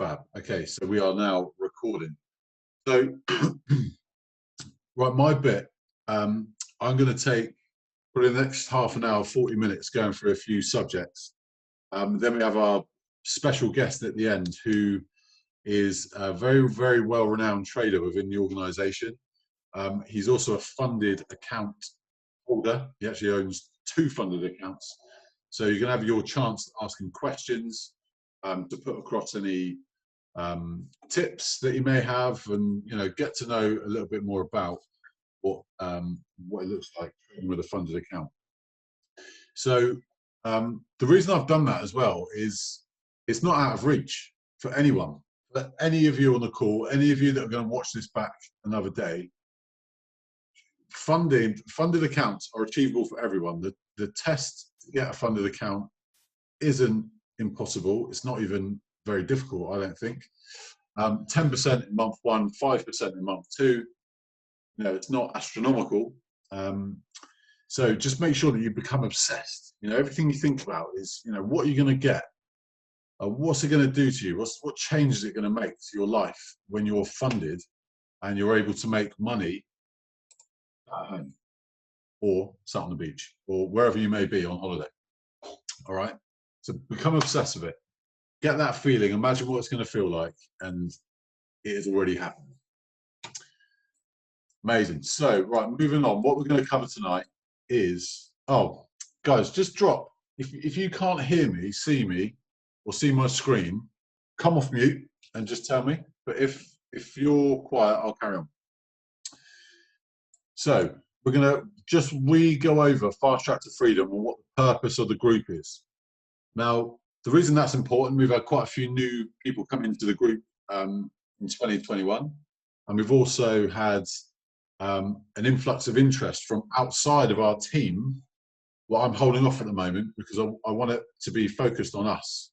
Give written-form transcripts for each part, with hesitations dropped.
Fab. Okay, so we are now recording. So, right, my bit, I'm going to take probably the next half an hour, 40 minutes going through a few subjects. Then we have our special guest at the end, who is a very, very well-renowned trader within the organisation. He's also a funded account holder. He actually owns 2 funded accounts. So you're going to have your chance to ask him questions, to put across any tips that you may have, and get to know a little bit more about what it looks like with a funded account. So the reason I've done that as well is it's not out of reach for anyone. But any of you on the call, any of you that are going to watch this back another day, funded accounts are achievable for everyone. The test to get a funded account isn't impossible. It's not even very difficult, I don't think. 10% in month 1, 5% in month 2. It's not astronomical. So just make sure that you become obsessed. Everything you think about is, what are you going to get? What's it going to do to you? What change is it going to make to your life when you're funded and you're able to make money at home or sat on the beach or wherever you may be on holiday? All right. So become obsessed with it. Get that feeling. Imagine what it's going to feel like, and it has already happened. Amazing. So, right, moving on. What we're going to cover tonight is, guys, just drop. If you can't hear me, see me, or see my screen, come off mute and just tell me. But if you're quiet, I'll carry on. So we're going to just go over Fastrack to Freedom and what the purpose of the group is. Now, the reason that's important, we've had quite a few new people come into the group in 2021, and we've also had an influx of interest from outside of our team. Well, I'm holding off at the moment because I want it to be focused on us.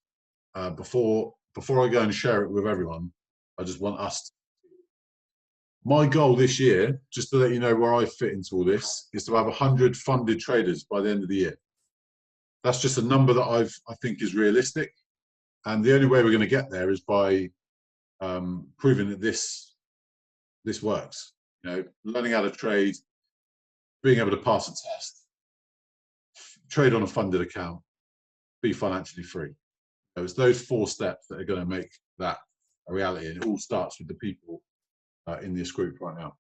Before I go and share it with everyone, I just want us. My goal this year, just to let you know where I fit into all this, is to have 100 funded traders by the end of the year. That's just a number that I think is realistic, and the only way we're going to get there is by proving that this works. Learning how to trade, being able to pass a test, trade on a funded account, be financially free. It's those 4 steps that are going to make that a reality, and it all starts with the people in this group right now.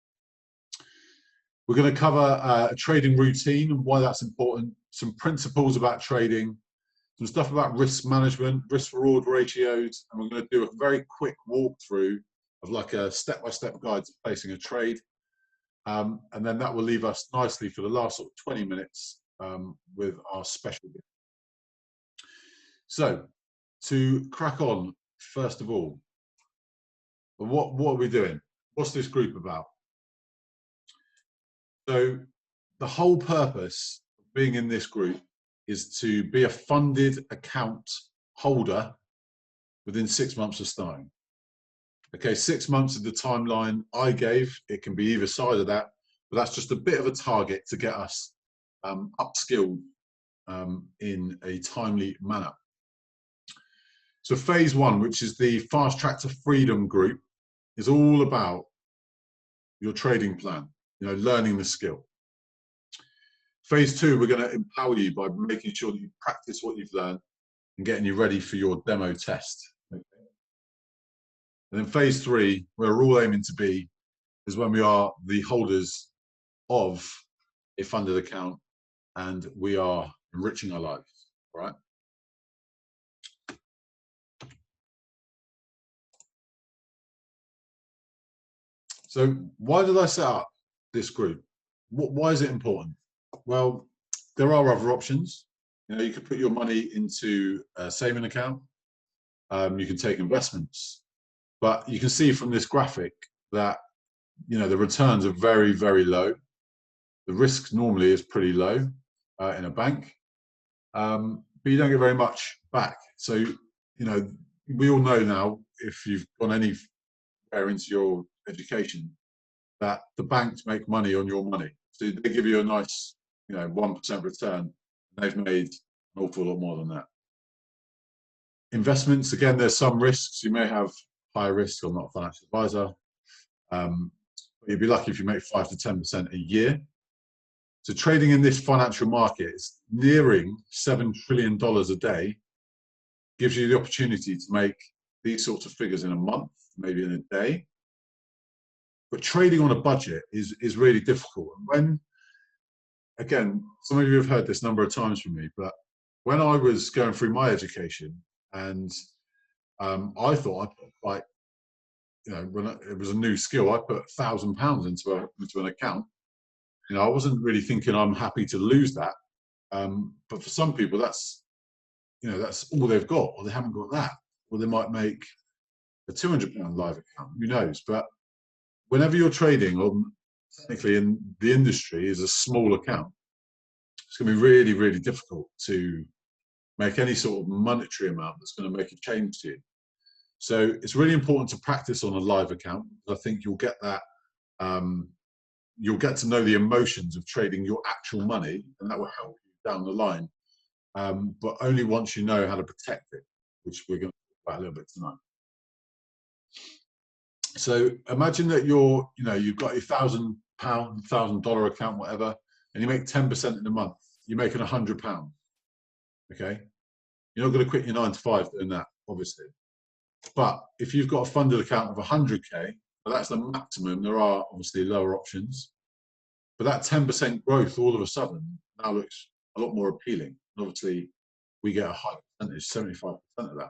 We're going to cover a trading routine and why that's important, some principles about trading, some stuff about risk management, risk-reward ratios, and we're going to do a very quick walkthrough of like a step-by-step guide to placing a trade. And then that will leave us nicely for the last sort of 20 minutes with our special guest. So, to crack on, first of all, what are we doing? What's this group about? So, the whole purpose of being in this group is to be a funded account holder within 6 months of starting. Okay, 6 months is the timeline I gave. It can be either side of that, but that's just a bit of a target to get us upskilled in a timely manner. So phase 1, which is the Fastrack to Freedom group, is all about your trading plan, learning the skill. Phase 2, we're going to empower you by making sure that you practice what you've learned and getting you ready for your demo test. Okay. And then phase 3, where we're all aiming to be, is when we are the holders of a funded account and we are enriching our lives, right? So why did I set up this group? Why is it important? Well, there are other options. You could put your money into a saving account. You can take investments. But you can see from this graphic that the returns are very, very low. The risk normally is pretty low in a bank, but you don't get very much back. So we all know now, if you've gone anywhere into your education, that the banks make money on your money. So they give you a nice 1% return. They've made an awful lot more than that. Investments, again, there's some risks. You may have higher risk. I'm not a financial advisor. But you'd be lucky if you make 5 to 10% a year. So trading in this financial market is nearing $7 trillion a day, gives you the opportunity to make these sorts of figures in a month, maybe in a day. But trading on a budget is really difficult. And when, again, some of you have heard this a number of times from me, but when I was going through my education, and I thought I put, like, you know, when it was a new skill, I put £1,000 into an account. You know, I wasn't really thinking I'm happy to lose that. But for some people, that's, you know, that's all they've got, or they haven't got that. Or they might make a £200 live account, who knows? But whenever you're trading on, technically in the industry, is a small account, it's going to be really, really difficult to make any sort of monetary amount that's going to make a change to you. So it's really important to practice on a live account. I think you'll get that. You'll get to know the emotions of trading your actual money, and that will help you down the line. But only once you know how to protect it, which we're going to talk about a little bit tonight. So imagine that you've got your £1,000, $1,000 account, whatever, and you make 10% in a month. You're making £100. Okay, you're not going to quit your 9 to 5 doing that, obviously. But if you've got a funded account of 100k, well, that's the maximum. There are obviously lower options, but that 10% growth all of a sudden now looks a lot more appealing. And obviously, we get a high percentage, 75% of that.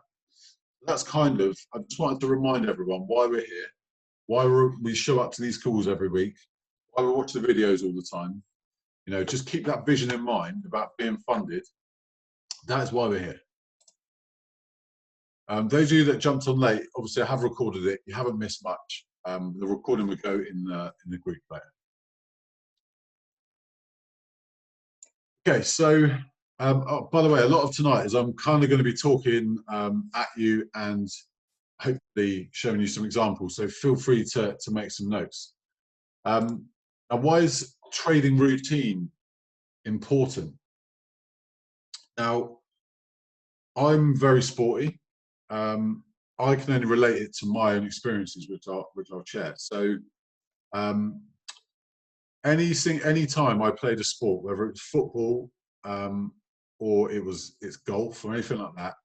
That's kind of, I just wanted to remind everyone why we're here, why we show up to these calls every week, why we watch the videos all the time. You know, just keep that vision in mind about being funded. That is why we're here. Those of you that jumped on late, obviously I have recorded it. You haven't missed much. The recording will go in the group later. Okay, so oh, by the way, a lot of tonight is I'm kind of going to be talking at you and hopefully showing you some examples. So feel free to make some notes. Now, why is trading routine important? Now, I'm very sporty. I can only relate it to my own experiences, which I'll share. So, any time I played a sport, whether it's football or it's golf or anything like that,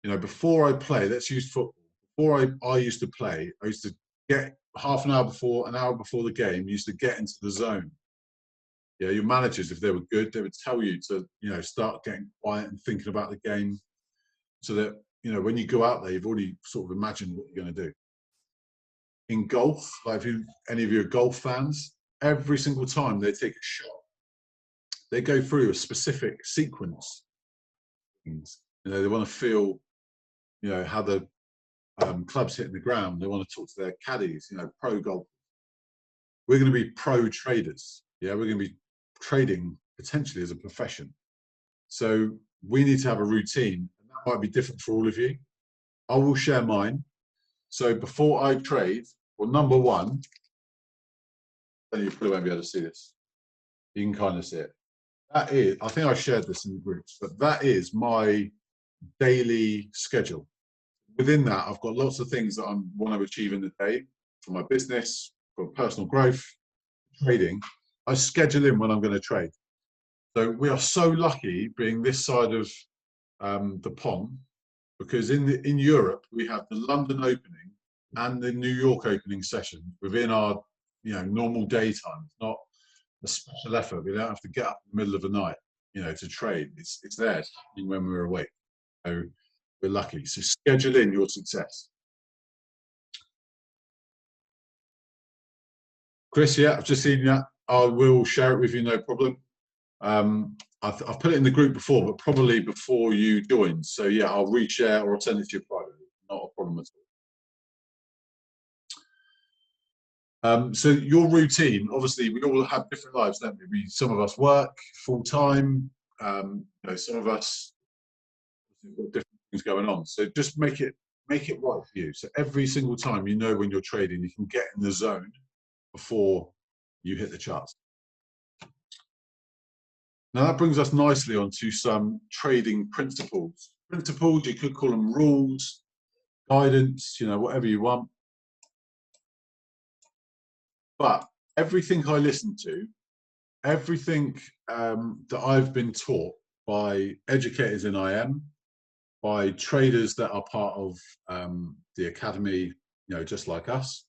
you know, before I play, let's use football. Before I used to play, I used to get half an hour before the game, used to get into the zone. Yeah, your managers, if they were good, they would tell you to, you know, start getting quiet and thinking about the game, so that, you know, when you go out there, you've already sort of imagined what you're going to do. In golf, like if any of you are golf fans, every single time they take a shot, they go through a specific sequence. You know, they want to feel, you know, how the club's hitting the ground. They want to talk to their caddies, you know, pro golf. We're going to be pro traders. Yeah, we're going to be trading potentially as a profession. So we need to have a routine, and that might be different for all of you. I will share mine. So before I trade, well, number one, you probably won't be able to see this. You can kind of see it. That is, I think I shared this in the groups, but that is my daily schedule. Within that, I've got lots of things that I want to achieve in the day for my business, for personal growth, trading. I schedule in when I'm going to trade. So we are so lucky being this side of the pond, because in Europe we have the London opening and the New York opening session within our, you know, normal daytime. It's not a special effort. We don't have to get up in the middle of the night, you know, to trade. It's there when we're awake. So we're lucky. So schedule in your success. Chris, yeah, I've just seen that. I will share it with you, no problem. I've put it in the group before, but probably before you joined. So yeah, I'll reshare or I'll send it to you privately. Not a problem at all. So your routine, obviously, we all have different lives, don't we? Some of us work full time. You know, some of us have got different things going on. So just make it right for you. So every single time, you know, when you're trading, you can get in the zone before you hit the charts. Now that brings us nicely onto some trading principles Principles, you could call them rules, guidance, you know, whatever you want. But everything I listen to, everything that I've been taught by educators in IM, by traders that are part of the academy, you know, just like us,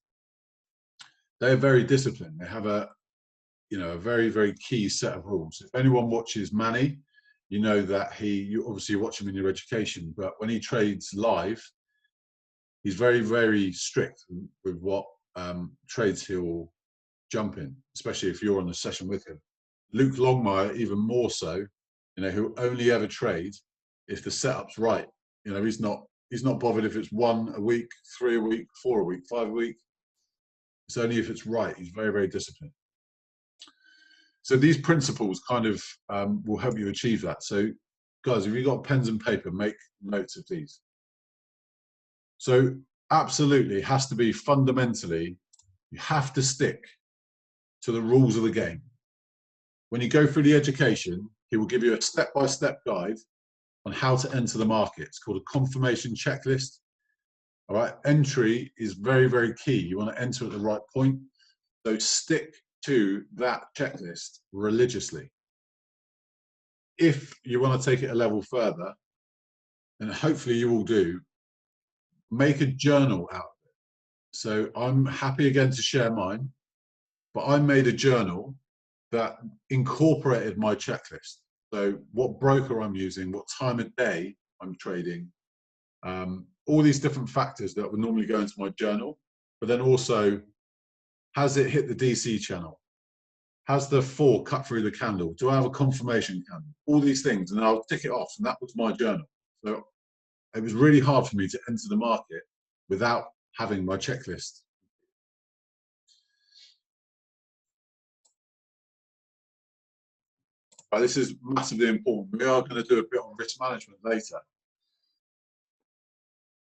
they're very disciplined. They have a, you know, a very, very key set of rules. If anyone watches Manny, you know that you obviously watch him in your education, but when he trades live, he's very, very strict with what trades he'll jump in, especially if you're on the session with him. Luke Longmire, even more so, you know, he'll only ever trade if the setup's right. You know, he's not bothered if it's 1 a week, 3 a week, 4 a week, 5 a week. It's only if it's right. He's very, very disciplined. So these principles kind of will help you achieve that. So guys, if you've got pens and paper, make notes of these. So absolutely, it has to be fundamentally, you have to stick to the rules of the game. When you go through the education, he will give you a step-by-step guide on how to enter the market. It's called a confirmation checklist. All right, entry is very, very key. You want to enter at the right point. So stick to that checklist religiously. If you want to take it a level further, and hopefully you will do, make a journal out of it. So I'm happy again to share mine, but I made a journal that incorporated my checklist. So what broker I'm using, what time of day I'm trading, all these different factors that would normally go into my journal, but then also, has it hit the DC channel? Has the 4 cut through the candle? Do I have a confirmation candle? All these things, and I'll tick it off, and that was my journal. So it was really hard for me to enter the market without having my checklist. But this is massively important. We are going to do a bit on risk management later.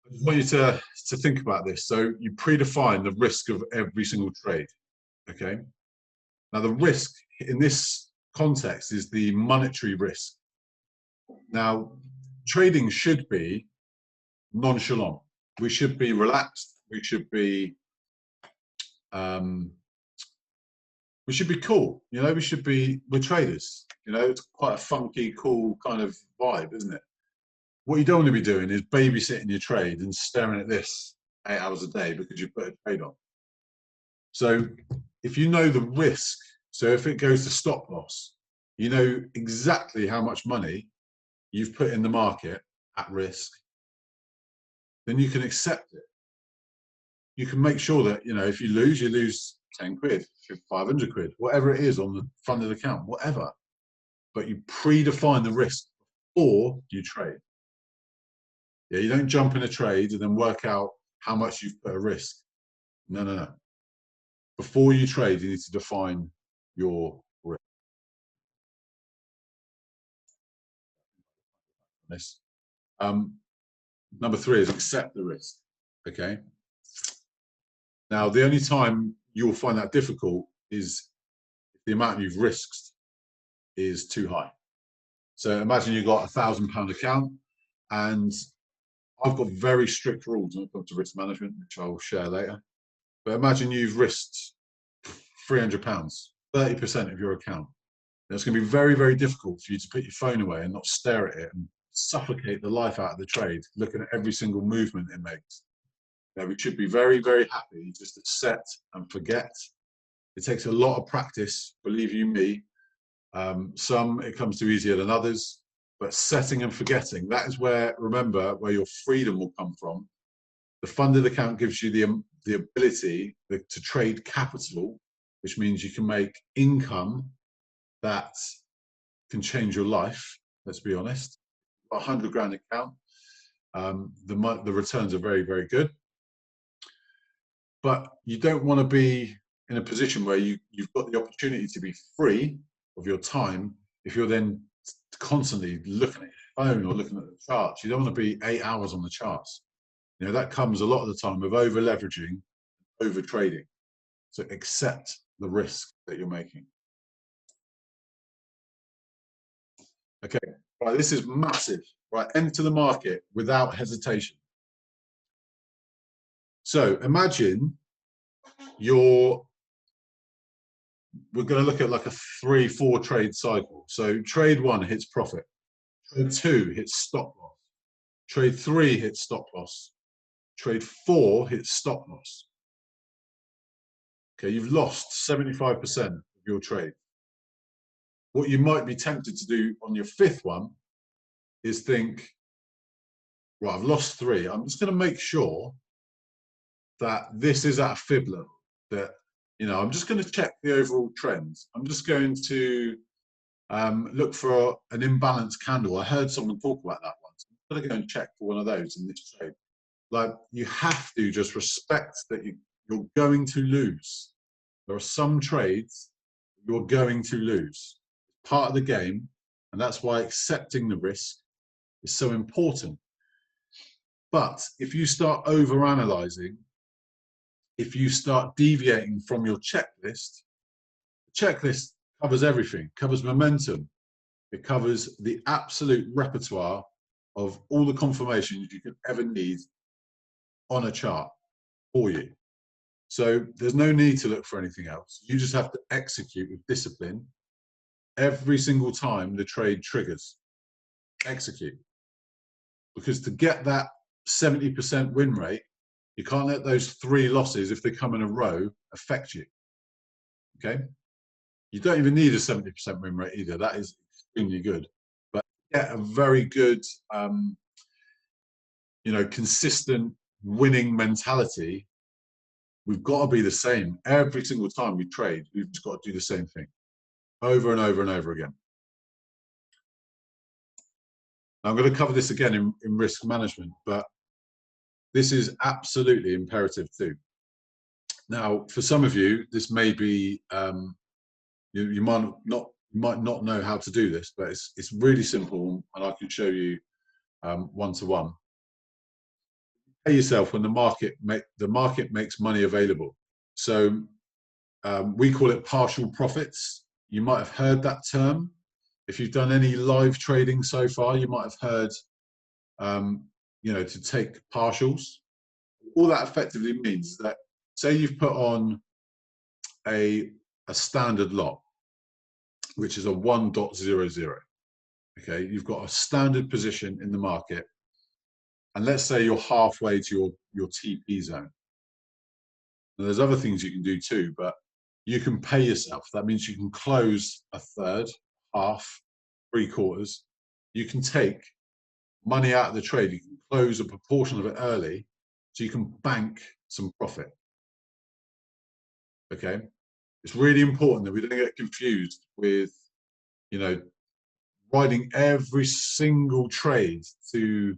I just want you to think about this. So you predefine the risk of every single trade, okay? Now the risk in this context is the monetary risk. Now, trading should be nonchalant. We should be relaxed. We should be cool. You know, we're traders. You know, it's quite a funky, cool kind of vibe, isn't it? What you don't want to be doing is babysitting your trade and staring at this 8 hours a day because you put a trade on. So if you know the risk, so if it goes to stop loss, you know exactly how much money you've put in the market at risk, then you can accept it. You can make sure that, you know, if you lose 10 quid, 500 quid, whatever it is on the front of the account, whatever. But you predefine the risk before you trade. Yeah, you don't jump in a trade and then work out how much you've put at risk. No, no, no. Before you trade, you need to define your risk. Number 3 is accept the risk. Okay. Now, the only time you'll find that difficult is if the amount you've risked is too high. So imagine you've got £1,000 account, and I've got very strict rules when it comes to risk management, which I'll share later. But imagine you've risked £300, 30% of your account. It's going to be very, very difficult for you to put your phone away and not stare at it and suffocate the life out of the trade, looking at every single movement it makes. You know, we should be very, very happy just to set and forget. It takes a lot of practice, believe you me. Some it comes to easier than others, but setting and forgetting, that is where, remember, where your freedom will come from. The funded account gives you the ability to trade capital, which means you can make income that can change your life. Let's be honest. A 100 grand account, the returns are very, very good. But you don't want to be in a position where you've got the opportunity to be free of your time if you're then constantly looking at your phone or looking at the charts. You don't want to be 8 hours on the charts. You know, that comes a lot of the time with over leveraging, over trading. So accept the risk that you're making. Okay, right, this is massive. right? Enter the market without hesitation. So imagine we're going to look at like a 3-4 trade cycle. So trade 1 hits profit, trade 2 hits stop loss, trade 3 hits stop loss, trade 4 hits stop loss. Okay, you've lost 75% of your trade. What you might be tempted to do on your 5th one is think, right, I've lost 3. I'm just going to make sure that this is at a fib level, that, you know, I'm just going to check the overall trends. I'm just going to look for an imbalanced candle. I heard someone talk about that once. I'm going to go and check for one of those in this trade. Like, you have to just respect that you're going to lose. There are some trades you're going to lose. Part of the game, and that's why accepting the risk is so important. But if you start overanalyzing, if you start deviating from your checklist, the checklist covers everything, covers momentum, it covers the absolute repertoire of all the confirmations you could ever need on a chart for you. So there's no need to look for anything else. You just have to execute with discipline every single time the trade triggers. Execute. Because to get that 70% win rate, you can't let those 3 losses, if they come in a row, affect you. Okay? You don't even need a 70% win rate either. That is extremely good. But get a very good, you know, consistent winning mentality. We've got to be the same. Every single time we trade, we've just got to do the same thing over and over and over again. Now, I'm going to cover this again in risk management, but this is absolutely imperative too. Now, for some of you, this may be, you might not know how to do this, but it's really simple, and I can show you one-to-one. Pay yourself when the market makes money available. So we call it partial profits. You might have heard that term. If you've done any live trading so far, you might have heard, you know, to take partials. All that effectively means is that, say you've put on a standard lot, which is a 1.00. Okay, you've got a standard position in the market, and let's say you're halfway to your TP zone. Now, there's other things you can do too, but you can pay yourself. That means you can close a third, half, 3/4. You can take money out of the trade. You can close a proportion of it early, so you can bank some profit. Okay, it's really important that we don't get confused with, you know, riding every single trade to,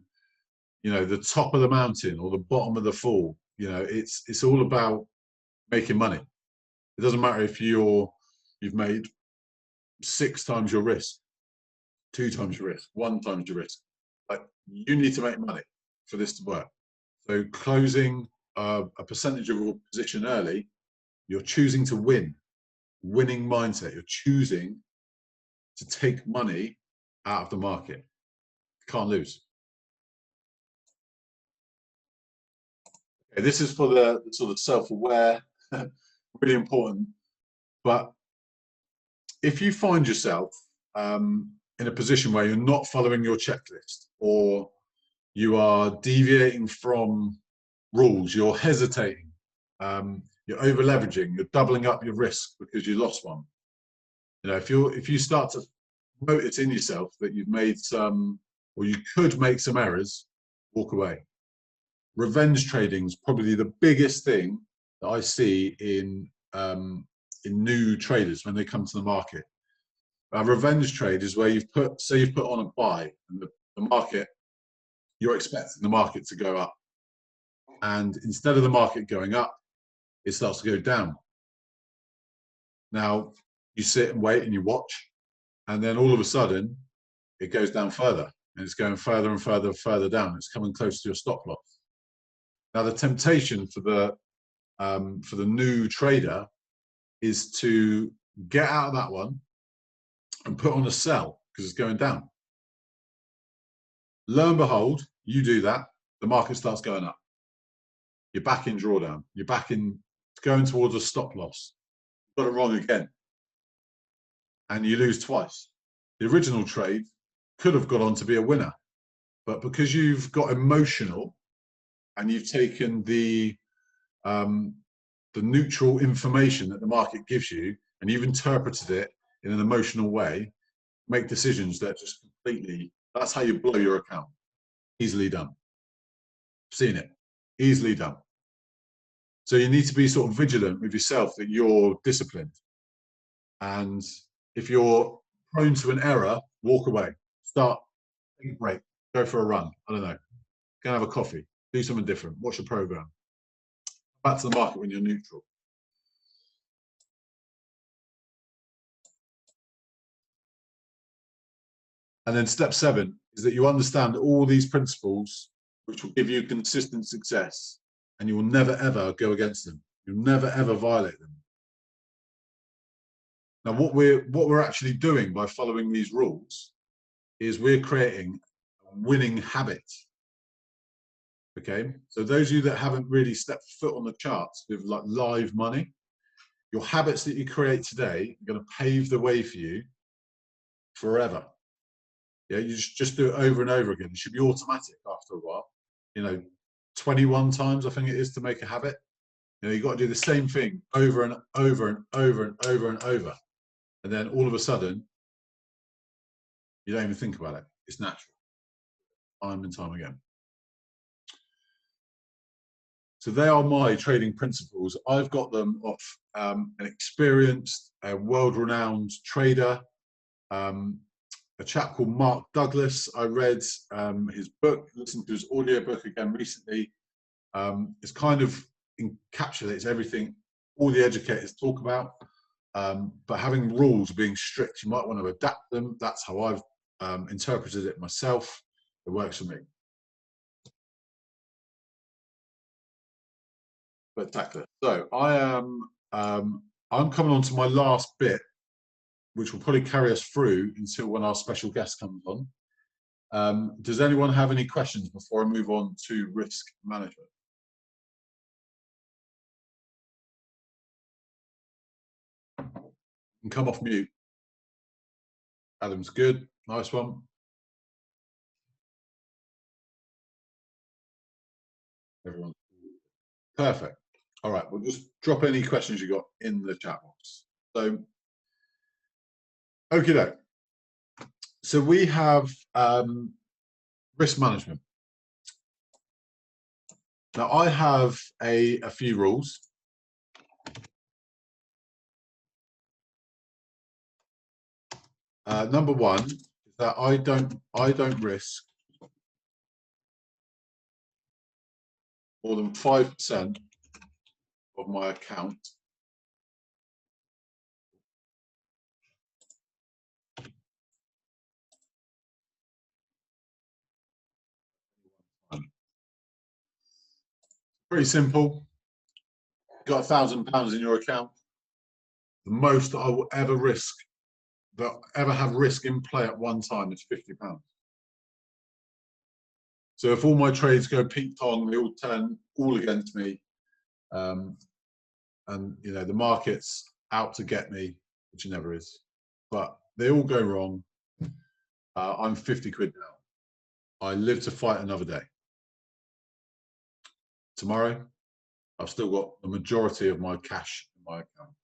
you know, the top of the mountain or the bottom of the fall. You know, it's all about making money. It doesn't matter if you've made 6 times your risk, 2 times your risk, 1 times your risk. Like, you need to make money for this to work. So closing a percentage of your position early, you're choosing to win. Winning mindset. You're choosing to take money out of the market. You can't lose. Okay, this is for the sort of self-aware, really important. But if you find yourself in a position where you're not following your checklist, or you are deviating from rules, you're hesitating, you're over leveraging, you're doubling up your risk because you lost one. You know, if you start to notice in yourself that you've made some, or you could make some errors, walk away. Revenge trading is probably the biggest thing that I see in new traders when they come to the market. A revenge trade is where you've put on a buy, and the market, you're expecting the market to go up, and instead of the market going up, it starts to go down. Now you sit and wait and you watch, and then all of a sudden it goes down further, and it's going further and further down. It's coming close to your stop loss. Now the temptation for the new trader is to get out of that one and put on a sell because it's going down. Lo and behold, you do that, the market starts going up. You're back in drawdown. You're back in going towards a stop loss. Got it wrong again. And you lose twice. The original trade could have got on to be a winner. But because you've got emotional and you've taken the neutral information that the market gives you and you've interpreted it in an emotional way, make decisions that just completely, that's how you blow your account. Easily done. Seen it. Easily done. So you need to be sort of vigilant with yourself that you're disciplined. And if you're prone to an error, walk away. Start, take a break, go for a run. I don't know. Go and have a coffee. Do something different. Watch a program. Back to the market when you're neutral. And then step 7 is that you understand all these principles which will give you consistent success, and you will never ever go against them. You'll never ever violate them. Now, what we're actually doing by following these rules is we're creating a winning habit. Okay, so those of you that haven't really stepped foot on the charts with like live money, your habits that you create today are going to pave the way for you forever. Yeah, you just do it over and over again. It should be automatic after a while. You know, 21 times I think it is to make a habit. You know, you've got to do the same thing over and over and over and over and over. And then all of a sudden, you don't even think about it. It's natural, time and time again. So they are my trading principles. I've got them off an experienced, world-renowned trader, a chap called Mark Douglas. I read his book, listened to his audiobook again recently. It's kind of encapsulates everything all the educators talk about, but having rules being strict, you might want to adapt them. That's how I've interpreted it myself. It works for me. Spectacular. So I am I'm coming on to my last bit, which will probably carry us through until when our special guest comes on. Does anyone have any questions before I move on to risk management? And come off mute. Adam's good. Nice one. Everyone. Perfect. All right. We'll just drop any questions you got in the chat box. So, okay. So we have risk management. Now I have a few rules. Number 1 is that I don't risk more than 5% of my account pretty simple. You've got £1,000 in your account. The most I will ever risk, that ever have risk in play at one time, is £50. So if all my trades go ping pong, they all turn all against me, and you know the market's out to get me, which it never is, but they all go wrong, I'm 50 quid now. I live to fight another day. Tomorrow, I've still got the majority of my cash in my account.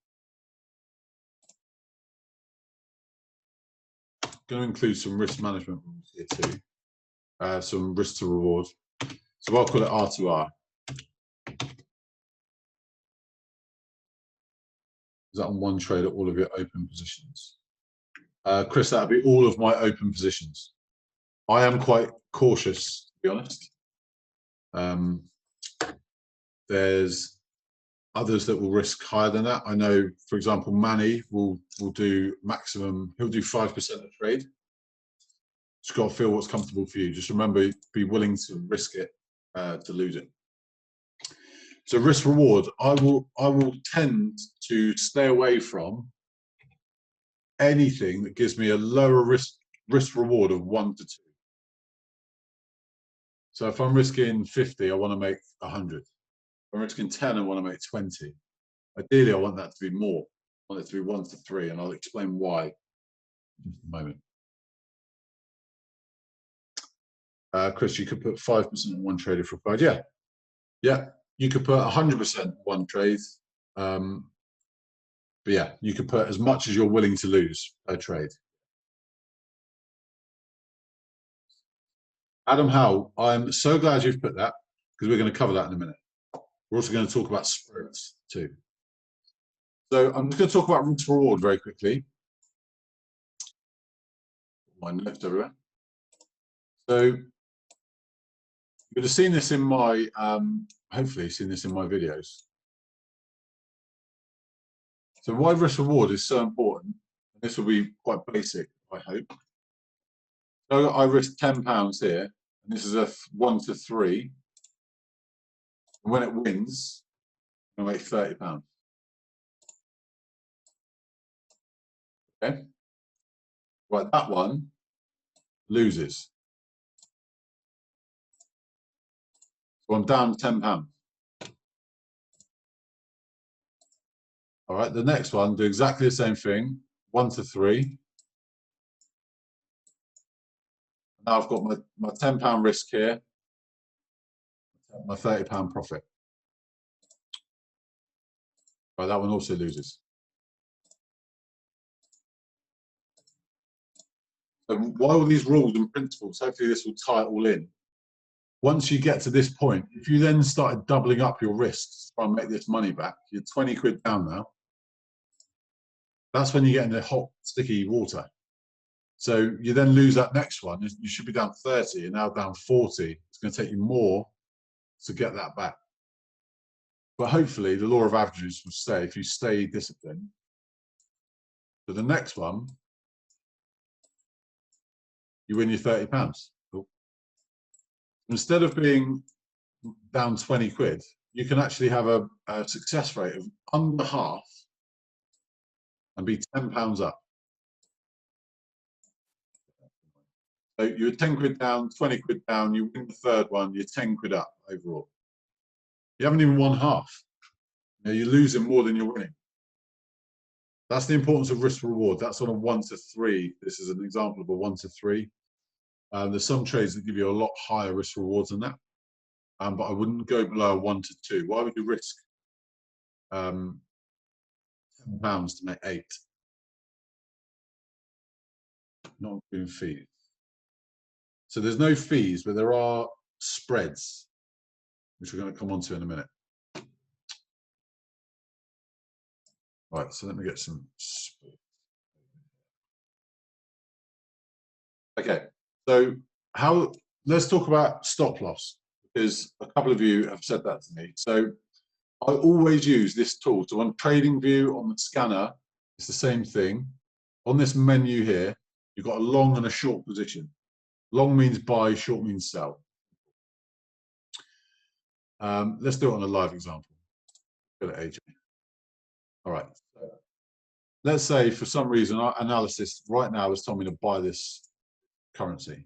I'm going to include some risk management rules here too, some risk to reward. So I'll call it R2R. Is that on one trade at all of your open positions? Chris, that'll be all of my open positions. I am quite cautious, to be honest. There's others that will risk higher than that. I know, for example, Manny will do maximum, he'll do 5% of trade. Just got to feel what's comfortable for you. Just remember, be willing to risk it to lose it. So risk reward, I will tend to stay away from anything that gives me a lower risk reward of 1 to 2. So if I'm risking 50, I want to make 100. If I'm risking 10, I want to make 20. Ideally, I want that to be more. I want it to be 1 to 3, and I'll explain why in just a moment. Chris, you could put 5% on one trade if required. Yeah, yeah. You could put 100% one trade. But yeah, you could put as much as you're willing to lose per trade. Adam Howe, I'm so glad you've put that, because we're going to cover that in a minute. We're also going to talk about spreads too. So I'm just going to talk about risk reward very quickly. My notes everywhere. So you would have seen this in my, hopefully seen this in my videos. So why risk reward is so important, and this will be quite basic, I hope. So I risk £10 here, and this is a 1 to 3. And when it wins, I make £30. Okay. Right, that one loses. So I'm down £10. All right, the next one, do exactly the same thing, 1 to 3. Now I've got my £10 risk here, my £30 profit. Right, that one also loses. So why all these rules and principles? Hopefully this will tie it all in. Once you get to this point, if you then started doubling up your risks to try and make this money back, you're 20 quid down now. That's when you get in the hot, sticky water. So you then lose that next one. You should be down 30, you're now down 40. It's going to take you more to get that back. But hopefully the law of averages will stay if you stay disciplined. So the next one, you win your £30. Cool. Instead of being down 20 quid, you can actually have a success rate of under half and be £10 up. So you're 10 quid down, 20 quid down, you win the third one, you're 10 quid up overall. You haven't even won half. You're losing more than you're winning. That's the importance of risk reward. That's on a 1 to 3. This is an example of a 1 to 3. There's some trades that give you a lot higher risk rewards than that. But I wouldn't go below a 1 to 2. Why would you risk £10 to make 8? Not including fees. So there's no fees, but there are spreads, which we're going to come on to in a minute. Right, so let me get some. Okay, so let's talk about stop loss, because a couple of you have said that to me. So I always use this tool. So on TradingView, on the scanner, it's the same thing. On this menu here, you've got a long and a short position. Long means buy, short means sell. Let's do it on a live example. Go to AJ. All right. So let's say for some reason our analysis right now has told me to buy this currency,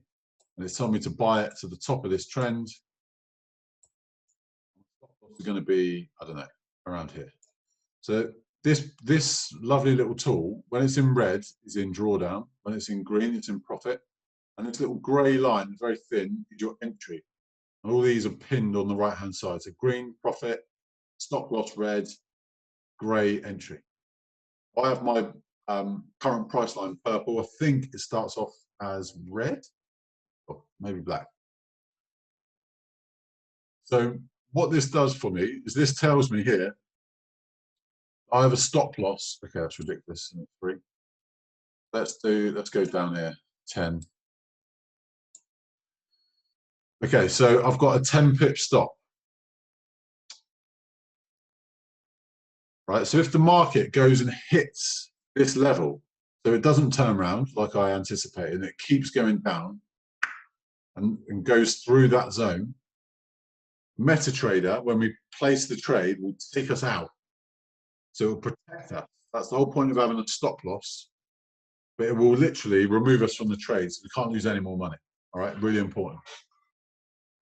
and it's told me to buy it to the top of this trend. It's going to be, I don't know, around here. So this lovely little tool, when it's in red, is in drawdown. When it's in green, it's in profit. And this little grey line, very thin, is your entry. And all these are pinned on the right-hand side. So green, profit, stop loss, red, grey, entry. I have my current price line purple. I think it starts off as red, or maybe black. So what this does for me is this tells me here, I have a stop loss. Okay, that's ridiculous. 3. Let's go down here, 10. Okay, so I've got a 10 pip stop. Right, so if the market goes and hits this level, so it doesn't turn around like I anticipated, and it keeps going down and goes through that zone, MetaTrader, when we place the trade, will take us out. So it will protect us. That's the whole point of having a stop loss, but it will literally remove us from the trade, so we can't lose any more money. All right, really important.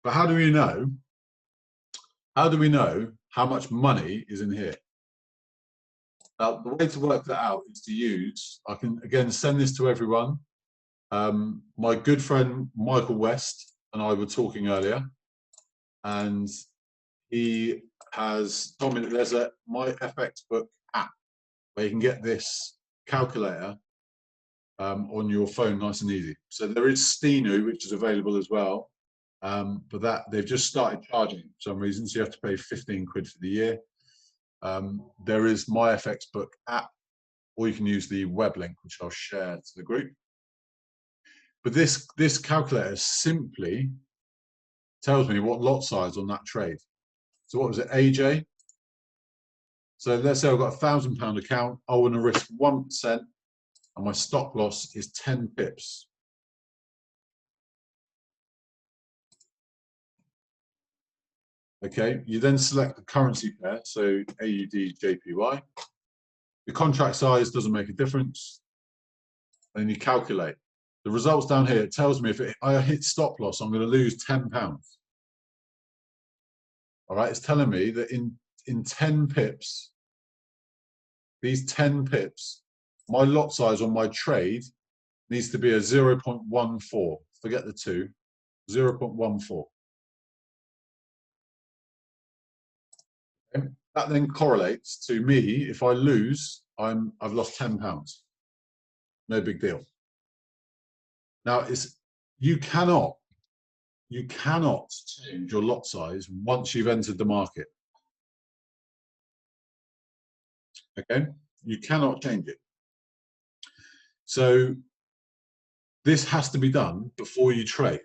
But how do we know? How do we know how much money is in here? Now, the way to work that out is to use, I can again send this to everyone. My good friend Michael West and I were talking earlier, and he has told me that there's a My FX Book app where you can get this calculator on your phone nice and easy. So there is Stinu, which is available as well, but that they've just started charging for some reason, so you have to pay 15 quid for the year. There is My FX Book app, or you can use the web link, which I'll share to the group. But this calculator simply tells me what lot size on that trade. So what was it, AJ? So let's say I've got £1,000 account. I want to risk 1%, and my stop loss is 10 pips. Okay, you then select the currency pair, so AUD, JPY. The contract size doesn't make a difference. And you calculate. The results down here, it tells me if I hit stop loss, I'm going to lose £10. All right, it's telling me that in 10 pips, these 10 pips, my lot size on my trade needs to be a 0.14. Forget the 2, 0.14. And that then correlates to me. If I lose, I've lost £10. No big deal. Now, you cannot change your lot size once you've entered the market. Okay, you cannot change it. So this has to be done before you trade.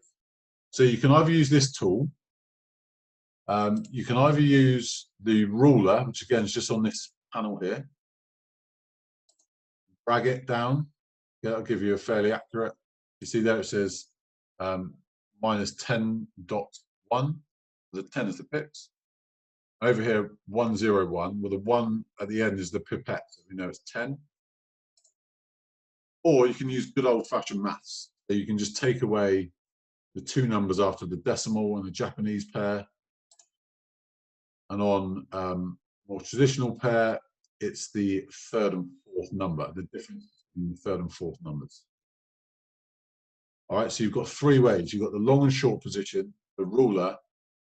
So you can either use this tool, you can either use the ruler, which again is just on this panel here, drag it down. Yeah, that'll give you a fairly accurate. You see there it says minus 10.1. The 10 is the pips. Over here, 101, with the 1 at the end is the pipette. So we know it's 10. Or you can use good old-fashioned maths. So you can just take away the 2 numbers after the decimal and the Japanese pair. And on more traditional pair, it's the 3rd and 4th number, the difference between the 3rd and 4th numbers. All right, so you've got 3 ways. You've got the long and short position, the ruler,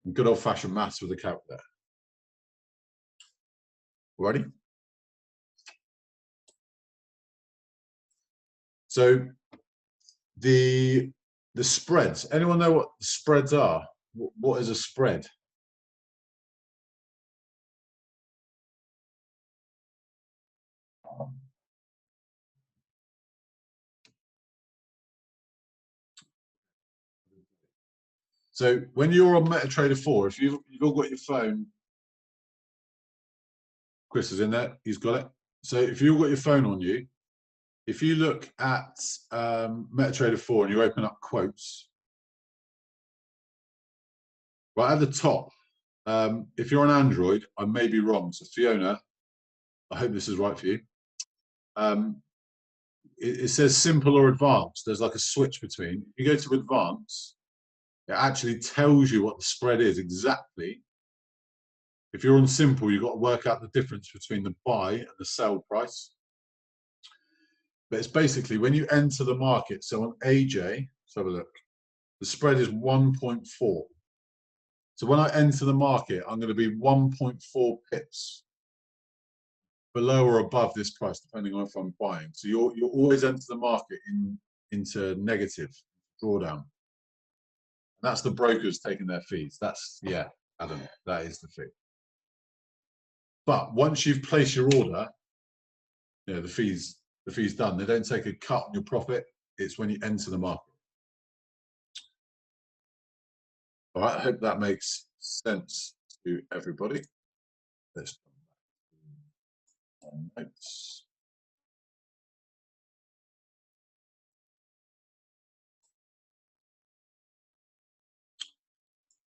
and good old-fashioned maths with a calculator. Ready? So the spreads. Anyone know what the spreads are? What is a spread? So when you're on MetaTrader 4, if you've all got your phone, Chris is in there, he's got it. So if you've got your phone on you, if you look at MetaTrader 4 and you open up quotes, right at the top, if you're on Android, I may be wrong. So Fiona, I hope this is right for you. It says simple or advanced. There's like a switch between. If you go to advanced, it actually tells you what the spread is exactly. If you're on simple, you've got to work out the difference between the buy and the sell price. But it's basically when you enter the market. So on AJ, let's have a look. The spread is 1.4. So when I enter the market, I'm going to be 1.4 pips below or above this price, depending on if I'm buying. So you'll always enter the market into negative drawdown. And that's the brokers taking their fees. That's, yeah, Adam, that is the fee. But once you've placed your order, you know, the fee's done. They don't take a cut on your profit. It's when you enter the market. All right, I hope that makes sense to everybody. Let's come back to notes.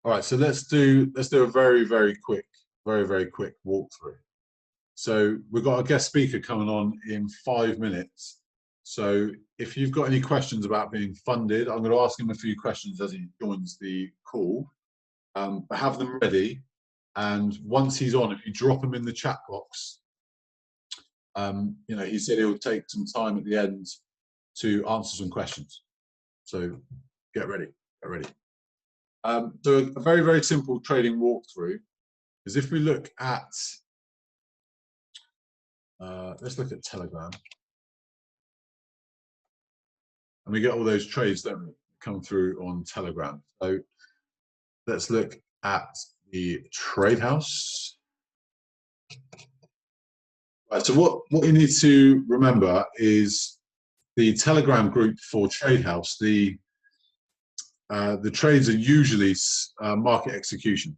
All right, so let's do a very quick walkthrough. So we've got a guest speaker coming on in 5 minutes. So if you've got any questions about being funded, I'm going to ask him a few questions as he joins the call. but have them ready. And once he's on, if you drop him in the chat box, you know, he said he'll take some time at the end to answer some questions. So get ready, get ready. So a very, very simple trading walkthrough is if we look at, let's look at Telegram. And we get all those trades that come through on Telegram. So let's look at the Trade House. Right, so what you need to remember is the Telegram group for Trade House. The trades are usually market execution.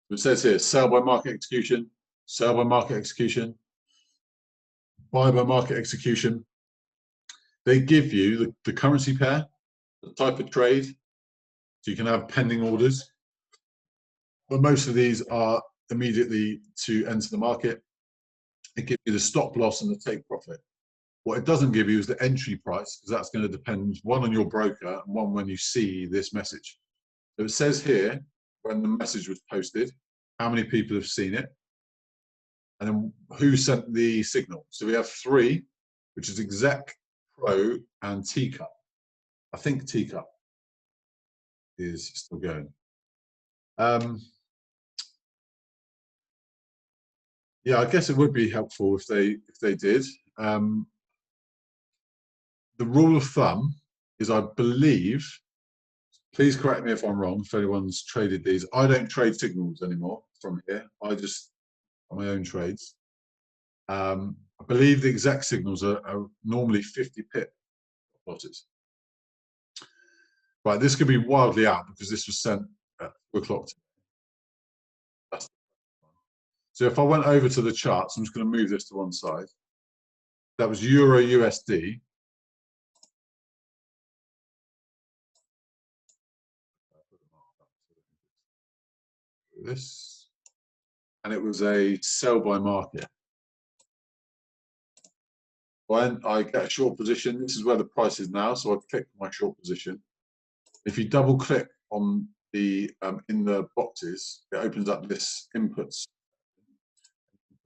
It says here, sell by market execution, sell by market execution, buy by market execution. They give you the currency pair, the type of trade, so you can have pending orders. But most of these are immediately to enter the market. It gives you the stop loss and the take profit. What it doesn't give you is the entry price, because that's going to depend, one, on your broker, and one, when you see this message. So it says here, when the message was posted, how many people have seen it, and then who sent the signal. So we have 3, which is Exec, Pro, and Teacup. I think Teacup is still going. Yeah, I guess it would be helpful if they did. The rule of thumb is, I believe, please correct me if I'm wrong, if anyone's traded these. I don't trade signals anymore from here. I just on my own trades. I believe the exact signals are normally 50 pip losses. Right, this could be wildly out because this was sent at 2 o'clock. So if I went over to the charts, I'm just going to move this to one side. That was Euro USD. This, and it was a sell by market. When I get a short position, this is where the price is now, so I've clicked my short position. If you double click on the in the boxes, it opens up this inputs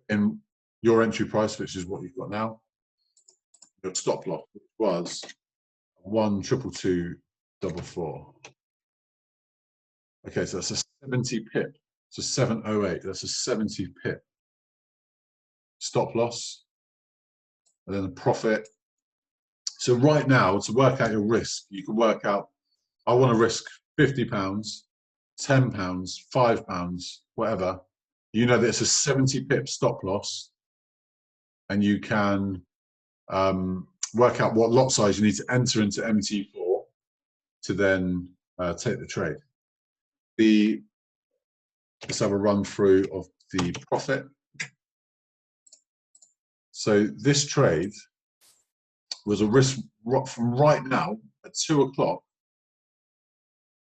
in your entry price, which is what you've got now. Your stop loss, which was 12224. Okay, so that's a 70 pip. So 708. That's a 70 pip stop loss, and then the profit. So right now, to work out your risk, you can work out, I want to risk £50, £10, £5, whatever. You know that it's a 70 pip stop loss, and you can work out what lot size you need to enter into MT4 to then take the trade. Let's have a run through of the profit. So this trade was a risk from right now at 2 o'clock.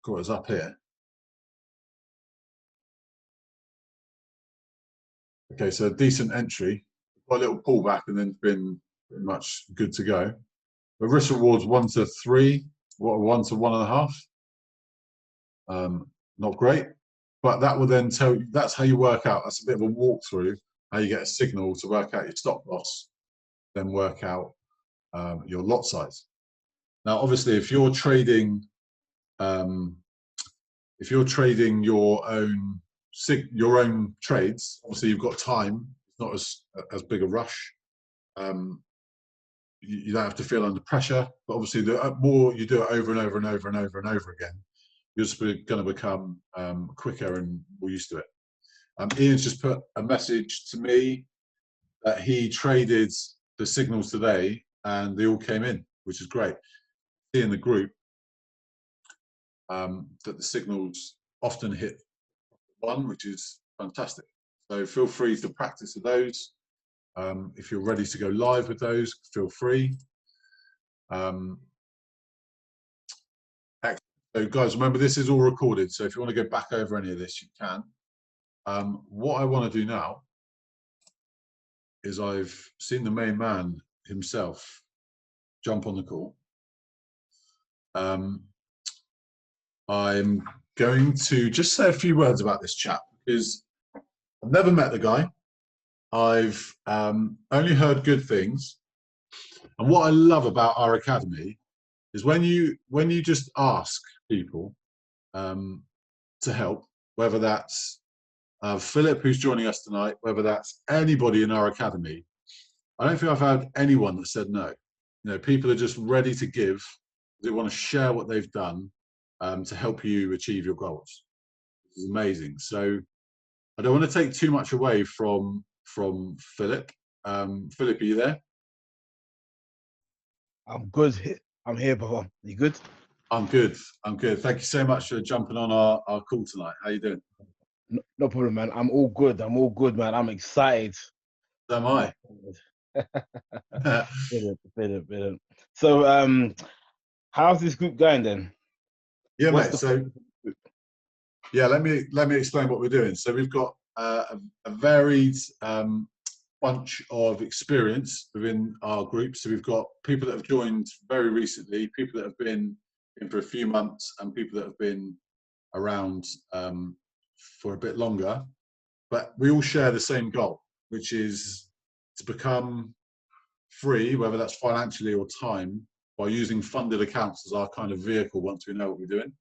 It was up here. Okay, so a decent entry. Got a little pullback and then been pretty much good to go. The risk rewards 1 to 3, 1 to 1.5. Not great, but that will then tell you, that's how you work out. That's a bit of a walkthrough, how you get a signal to work out your stop loss, then work out your lot size. Now, obviously, if you're trading your own trades, obviously you've got time. It's not as big a rush. You don't have to feel under pressure, but obviously the more you do it over and over and over and over and over again, you're just going to become quicker and more used to it. Ian's just put a message to me that he traded the signals today and they all came in, which is great. See in the group that the signals often hit 1, which is fantastic. So feel free to practice with those. If you're ready to go live with those, feel free. So guys, remember this is all recorded, so if you want to go back over any of this, you can. What I want to do now is, I've seen the main man himself jump on the call. I'm going to just say a few words about this chap because I've never met the guy. I've only heard good things. And what I love about our academy is when you just ask people to help, whether that's Philip, who's joining us tonight, whether that's anybody in our academy, I don't think I've had anyone that said no. You know, people are just ready to give. They want to share what they've done to help you achieve your goals. This is amazing. So I don't want to take too much away from Philip. Philip, are you there? I'm good. I'm here, brother. You good? I'm good. I'm good. Thank you so much for jumping on our call tonight. How you doing? No problem, man. I'm all good. I'm all good, man. I'm excited. So am I. Brilliant. So, how's this group going then? Yeah, What's mate. the So yeah, let me explain what we're doing. So we've got a varied bunch of experience within our group. So we've got people that have joined very recently, people that have been in for a few months, and people that have been around for a bit longer. But we all share the same goal, which is to become free, whether that's financially or time, by using funded accounts as our kind of vehicle once we know what we're doing.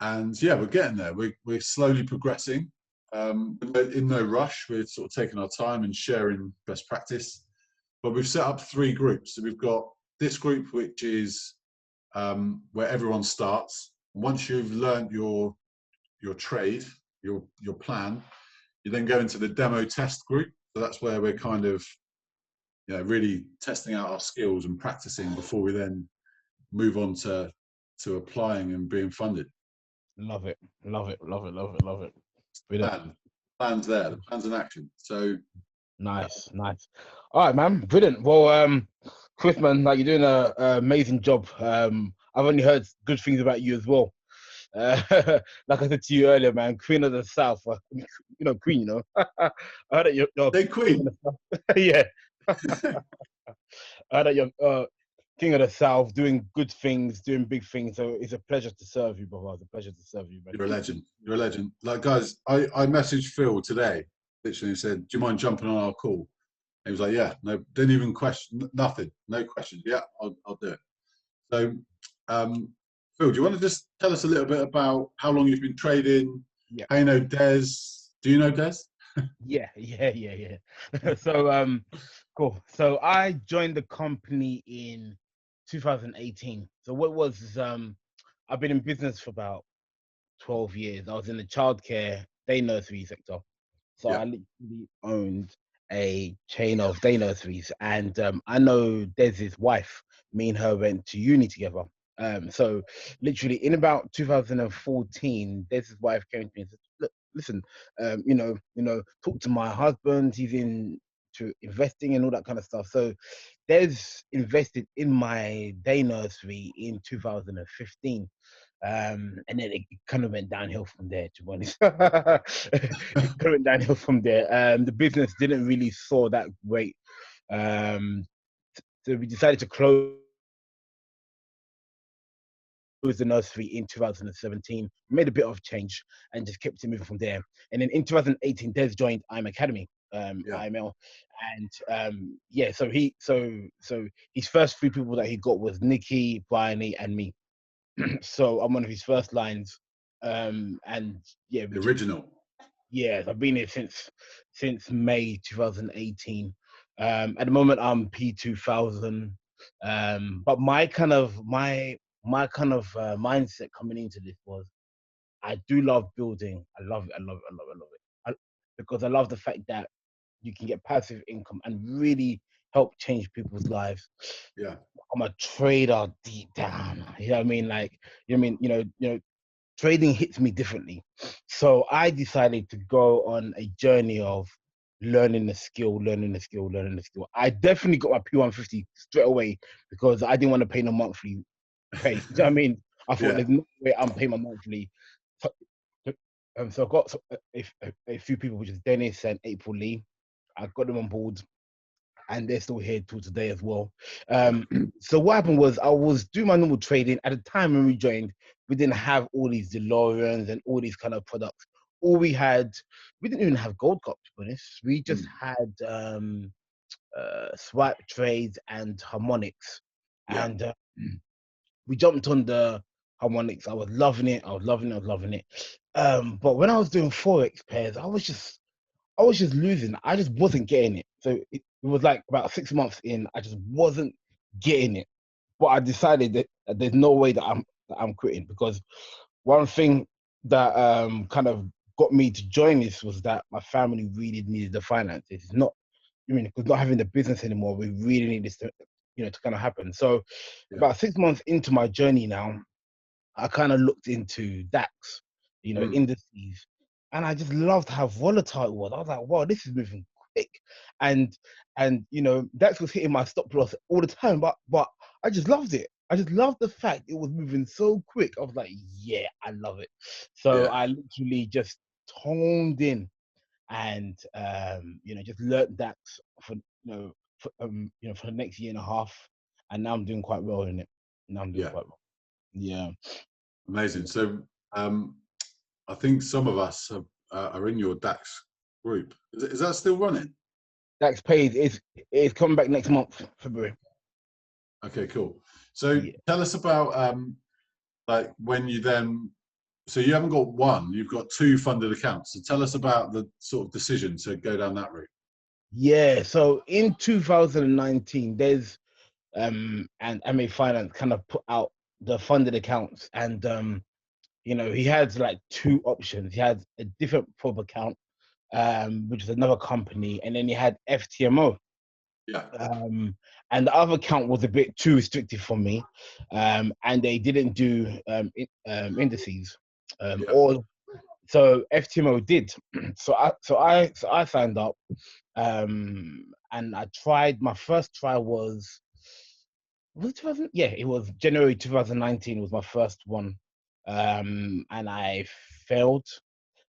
And yeah, we're getting there. We're slowly progressing. In no rush. We're sort of taking our time and sharing best practice. But we've set up 3 groups. So we've got this group, which is where everyone starts. Once you've learned your trade, your plan, you then go into the demo test group. So that's where we're kind of, you know, really testing out our skills and practicing before we then move on to applying and being funded. Love it. Brilliant. Plans there. The plans in action. So Nice. All right, man. Brilliant. Well, Chris, man, like you're doing a amazing job. I've only heard good things about you as well. Like I said to you earlier, man, Queen of the South. You know, Queen. You know, I heard that you're hey, King of Queen. the South. Yeah, I heard that you're King of the South, doing good things, doing big things. So it's a pleasure to serve you, brother. It's a pleasure to serve you, man. You're a legend. You're a legend. Like, guys, I messaged Phil today, literally, and said, "Do you mind jumping on our call?" He was like, "Yeah." No, didn't even question. Nothing. No questions. Yeah, I'll do it. So, Phil, do you want to just tell us a little bit about how long you've been trading? Yeah. How you know Des? Do you know Des? Yeah. So, cool. So I joined the company in 2018. So what was I've been in business for about 12 years. I was in the childcare day nursery sector. So Yeah. I literally owned a chain of day nurseries, and I know Des's wife. Me and her went to uni together. So literally in about 2014, Des's wife came to me and said, "Look, listen, talk to my husband. He's in to investing and all that kind of stuff." So Des invested in my day nursery in 2015. And then it kind of went downhill from there, to be honest. It kind of went downhill from there. The business didn't really saw that great. So we decided to close the nursery in 2017, made a bit of change and just kept it moving from there. And then in 2018, Des joined IM Academy, IML. And so his first 3 people that he got was Nikki, Bryony, and me. So I'm one of his first lines. And yeah, The original. Yeah, I've been here since May 2018. At the moment I'm P2000. But my kind of mindset coming into this was I do love building. I love it. Because I love the fact that you can get passive income and really help change people's lives. Yeah. I'm a trader deep down. You know what I mean? Like, you know what I mean? Trading hits me differently. So I decided to go on a journey of learning the skill. I definitely got my P150 straight away because I didn't want to pay no monthly pay. You know what I mean? I thought there's no way I'm paying my monthly. So I got a few people, which is Dennis and April Lee. I got them on board. and they're still here till today as well. Yeah. So what happened was I was doing my normal trading at the time when we joined. We didn't have all these DeLoreans and all these kind of products. All we had, we didn't even have gold cups, to be honest. We just Mm. had swipe trades and harmonics, Yeah. and we jumped on the harmonics. I was loving it. I was loving it. I was loving it. But when I was doing forex pairs, I was just losing. I just wasn't getting it. So it was like about 6 months in, I just wasn't getting it. But I decided that there's no way that I'm quitting, because one thing that kind of got me to join this was that my family really needed the finances. It's not, I mean, because not having the business anymore, we really need this to, to kind of happen. So Yeah. about 6 months into my journey now, I kind of looked into DAX, Mm. indices, and I just loved how volatile it was. I was like, wow, this is moving quick. And DAX was hitting my stop loss all the time, but I just loved it. I just loved the fact it was moving so quick. I was like, yeah, I love it. So Yeah. I literally just toned in and just learned DAX for for the next year and a half, and now I'm doing quite well in it. Now I'm doing Yeah. quite well. Yeah. Amazing. So I think some of us are in your DAX group. Is that still running? Dax Paid is coming back next month, February. Okay, cool. So Yeah. tell us about like when you then, so you haven't got one, you've got two funded accounts. So tell us about the sort of decision to go down that route. Yeah. So in 2019, there's and MA Finance kind of put out the funded accounts, and he had like two options. He had a different prob account, which is another company, and then he had FTMO. Yeah. And the other account was a bit too restrictive for me, and they didn't do indices, Yeah. or so FTMO did. So I signed up, and I tried. My first try was it 2000? Yeah, it was January 2019 was my first one, and I failed.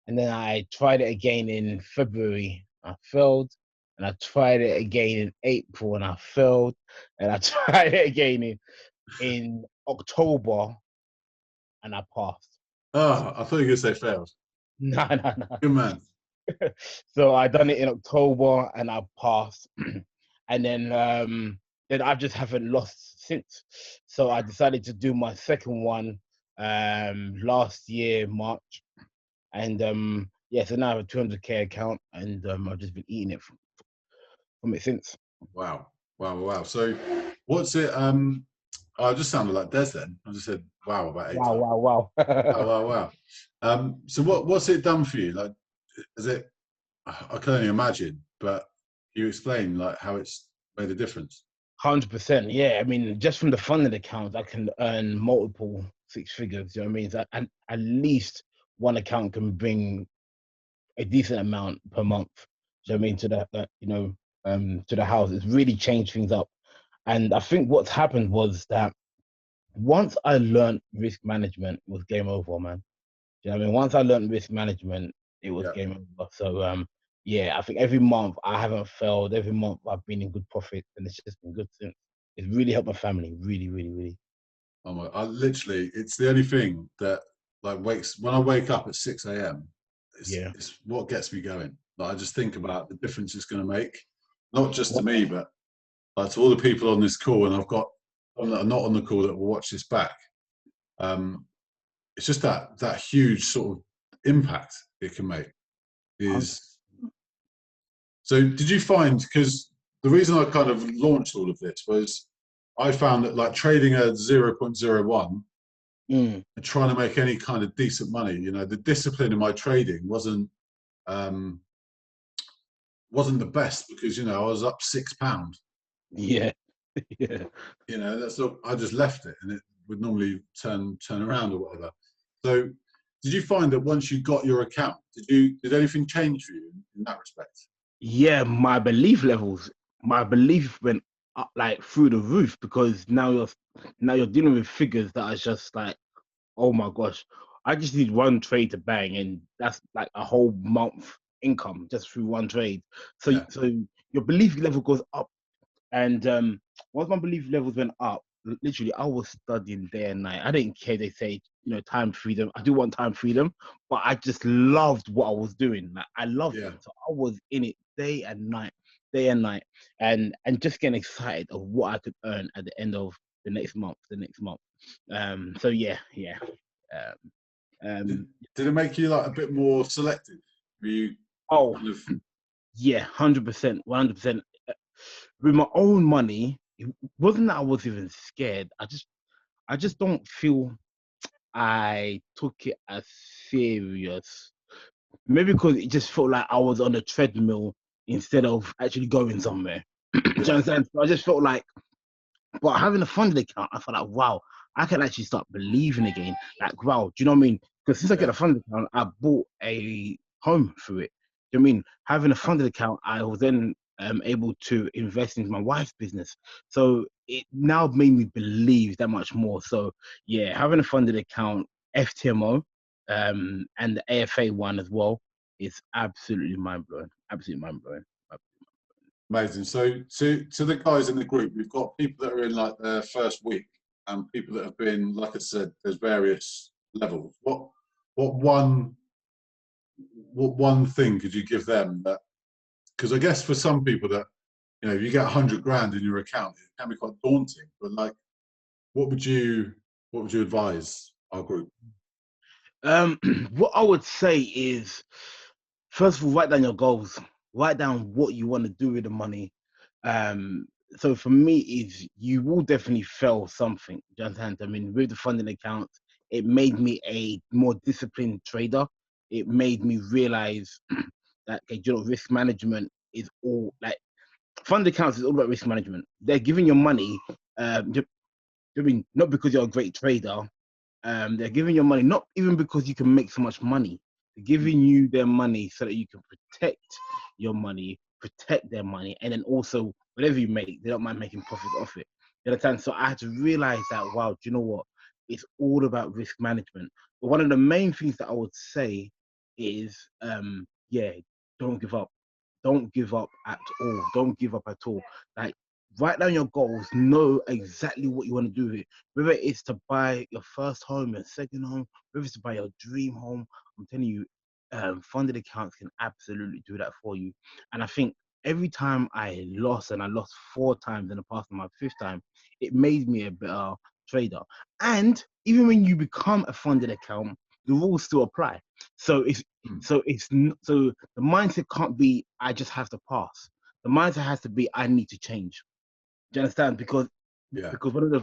And then I tried it again in February. I failed. And I tried it again in April and I failed. And I tried it again in October and I passed. Oh, I thought you were going to say failed. No, no, no. Good man. So I done it in October and I passed. And then I just haven't lost since. So I decided to do my second one last year, March. And yeah, so now I have a 200K account, and I've just been eating it from it since. Wow. Wow. Wow. So what's it? I just sounded like Des then. I just said wow about 8 Wow, times. wow, Wow, wow. wow, wow. So what's it done for you? Like, is it? I can only imagine, but you explain like how it's made a difference. 100%. Yeah, I mean, just from the funded account, I can earn multiple six figures. You know what I mean? So at least one account can bring a decent amount per month. Do you know what I mean? To the house. It's really changed things up. And I think what's happened was that once I learned risk management, it was game over, man. Do you know what I mean? Once I learned risk management, it was Yeah. game over. So yeah, I think every month I haven't failed. Every month I've been in good profit, and it's just been good since. It's really helped my family. Really, really, really. Oh my, I literally, it's the only thing that like wakes when I wake up at 6 a.m. Yeah. It's what gets me going. Like I just think about the difference it's going to make, not just to What? me, but like to all the people on this call, and I've got some that are not on the call that will watch this back. It's just that huge sort of impact it can make is. So did you find, because the reason I kind of launched all of this was I found that like trading a 0.01 Mm, and trying to make any kind of decent money, the discipline in my trading um, wasn't the best because I was up £6. yeah. Yeah. That's not, I just left it and it would normally turn around or whatever. So did you find that once you got your account, did anything change for you in that respect? Yeah, my belief went up like through the roof, because now you're dealing with figures that are just like, oh my gosh, I just need one trade to bang, and that's like a whole month income just through one trade. So Yeah. so your belief level goes up And once my belief levels went up, literally, I was studying day and night. I didn't care. They say, time freedom. I do want time freedom, but I just loved what I was doing. Like, I loved Yeah. it. So I was in it day and night, and just getting excited of what I could earn at the end of the next month. So yeah. Did, Um, did it make you like a bit more selective? Were you oh, kind of yeah, 100%, 100%. With my own money, it wasn't that I was even scared. I just don't feel I took it as serious. Maybe because it just felt like I was on a treadmill instead of actually going somewhere. Do you yeah, understand? So I just felt like, but having a funded account, I felt like, wow, I can actually start believing again. Like, wow, do you know what I mean? Because since I get yeah, a funded account, I bought a home through it. Do you know what I mean? Having a funded account, I was then able to invest into my wife's business. So it now made me believe that much more. So yeah, having a funded account, FTMO, and the AFA one as well is absolutely mind blowing. Absolutely mind blowing. amazing. So to the guys in the group, we've got people that are in like their first week and people that have been, like I said, there's various levels. What one what one thing could you give them that, because I guess for some people that, if you get 100 grand in your account, it can be quite daunting. But like, what would you advise our group? What I would say is, first of all, write down your goals. Write down what you want to do with the money. Um, so for me, is you will definitely fail something. Do you understand? I mean, with the funding account, it made me a more disciplined trader. It made me realize that, okay, risk management is all like fund accounts is all about risk management. They're giving your money, I mean, not because you're a great trader. They're giving your money not even because you can make so much money. They're giving you their money so that you can protect your money, protect their money, and then also whatever you make, they don't mind making profit off it. You understand? So I had to realize that, wow, do you know what? It's all about risk management. But one of the main things that I would say is, yeah, don't give up. Don't give up at all. Don't give up at all. Like, write down your goals. Know exactly what you want to do with it. Whether it's to buy your first home, your second home, whether it's to buy your dream home, I'm telling you, funded accounts can absolutely do that for you. And I think every time I lost, and I lost 4 times in the past, and my fifth time, it made me a better trader. And even when you become a funded account, the rules still apply. So it's so the mindset can't be I just have to pass. The mindset has to be I need to change. Do you understand? Because Yeah, one of the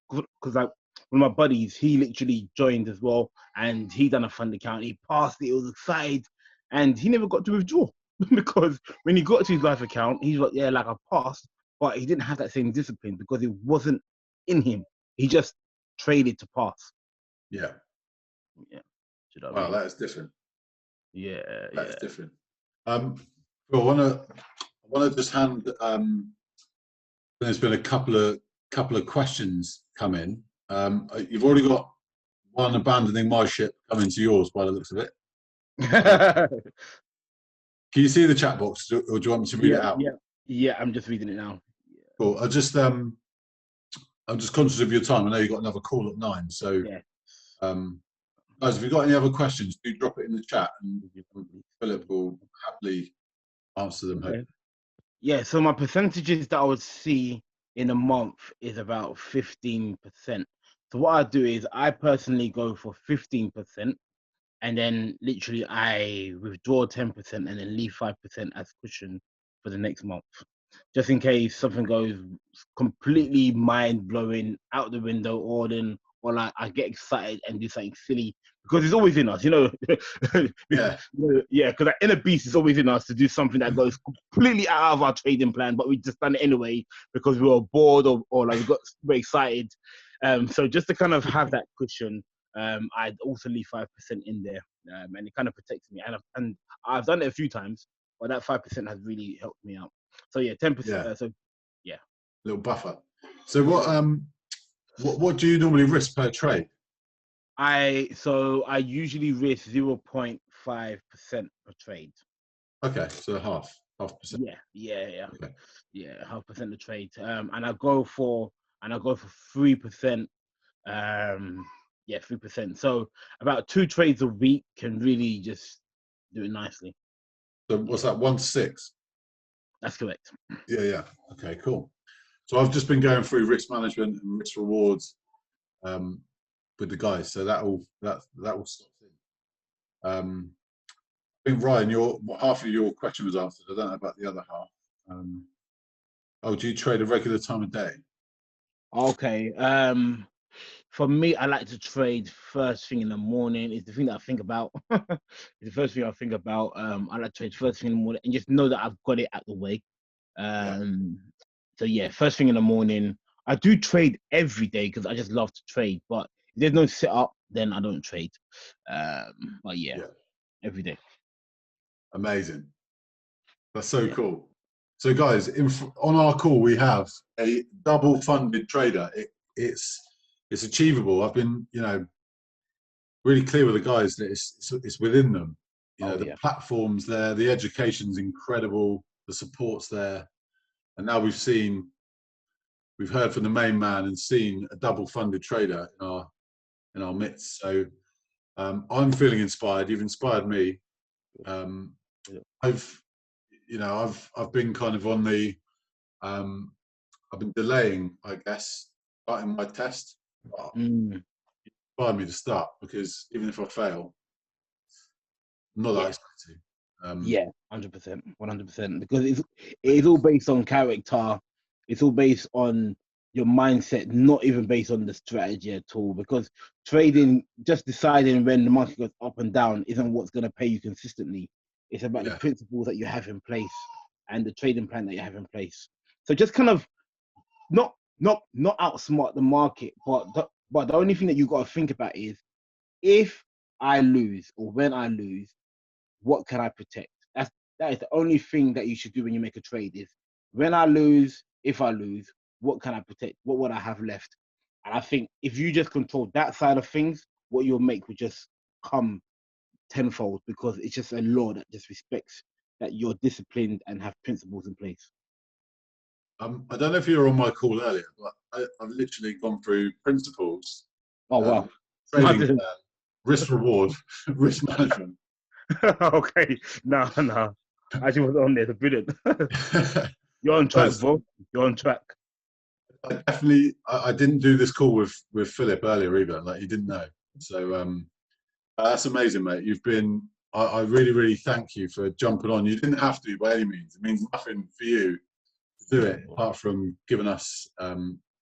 because like one of my buddies, he literally joined as well, and he done a fund account. He passed it. He was excited, and he never got to withdraw because when he got to his life account, he's like, yeah, like I passed, but he didn't have that same discipline because it wasn't in him. He just traded to pass. yeah. Yeah, do you know what I Wow, mean? that is different. Yeah, That is yeah. different. Well, I want to just hand. There's been a couple of questions come in. You've already got one abandoning my ship coming to yours by the looks of it. Um, can you see the chat box, or do you want me to read it Yeah, out? yeah, yeah. I'm just reading it now. Cool. I'm just conscious of your time. I know you've got another call at 9. So, Yeah. um, guys, if you've got any other questions, do drop it in the chat, and Philip will happily answer them. Okay. Hopefully. Yeah. So my percentages that I would see in a month is about 15%. So what I do is I personally go for 15%, and then literally I withdraw 10% and then leave 5% as cushion for the next month, just in case something goes completely mind blowing out the window, or like I get excited and do something silly because it's always in us, Yeah, yeah, because that inner beast is always in us to do something that goes completely out of our trading plan, but we just done it anyway because we were bored, or like we got super excited. So just to kind of have that cushion, I'd also leave 5% in there, and it kind of protects me. And I've done it a few times, but that 5% has really helped me out. So yeah, 10%. yeah, So yeah, little buffer. So what do you normally risk per trade? I usually risk 0.5% per trade. Okay, so half percent. Yeah. Okay. Yeah, 0.5% of trade. And I go for 3%. Yeah, 3%. So about 2 trades a week can really just do it nicely. So what's that? 1 to 6. That's correct. Yeah. Okay, cool. So I've just been going through risk management and risk rewards with the guys. So that all stops in. I think Ryan, half of your question was answered. I don't know about the other half. Do you trade a regular time of day? Okay. For me, I like to trade first thing in the morning. It's the thing that I think about. It's the first thing I think about. I like to trade first thing in the morning and just know that I've got it out the way. Yeah. So yeah, first thing in the morning. I do trade every day because I just love to trade. But if there's no setup, then I don't trade. But yeah, every day. Amazing. That's so Yeah. cool. So guys, on our call we have a double funded trader. It's achievable. I've been, really clear with the guys that it's within them. Oh The yeah. platform's there, the education's incredible, the support's there, and now we've heard from the main man and seen a double funded trader in our midst. So I'm feeling inspired. You've inspired me. I've been kind of on the I've been delaying, I guess, starting my test. But Mm, inspired me to start because even if I fail, I'm not that yeah. excited. Yeah, 100%, 100%. Because it's all based on character. It's all based on your mindset, not even based on the strategy at all. Because trading, just deciding when the market goes up and down, isn't what's going to pay you consistently. It's about the Yeah, principles that you have in place and the trading plan that you have in place. So just kind of not outsmart the market, but the only thing that you got to think about is if I lose or when I lose, what can I protect? That is the only thing that you should do when you make a trade is when I lose, if I lose, what can I protect? What would I have left? And I think if you just control that side of things, what you'll make will just come tenfold because it's just a law that just respects that you're disciplined and have principles in place. I don't know if you were on my call earlier, but I've literally gone through principles, Oh wow. trading plan, risk reward, risk management. Okay. No. I just was on there. It's brilliant. You're on track, Guys, bro. You're on track. I didn't do this call with Philip earlier either. Like he didn't know. So that's amazing, mate. You've been. I really, really thank you for jumping on. You didn't have to by any means. It means nothing for you to do it apart from giving us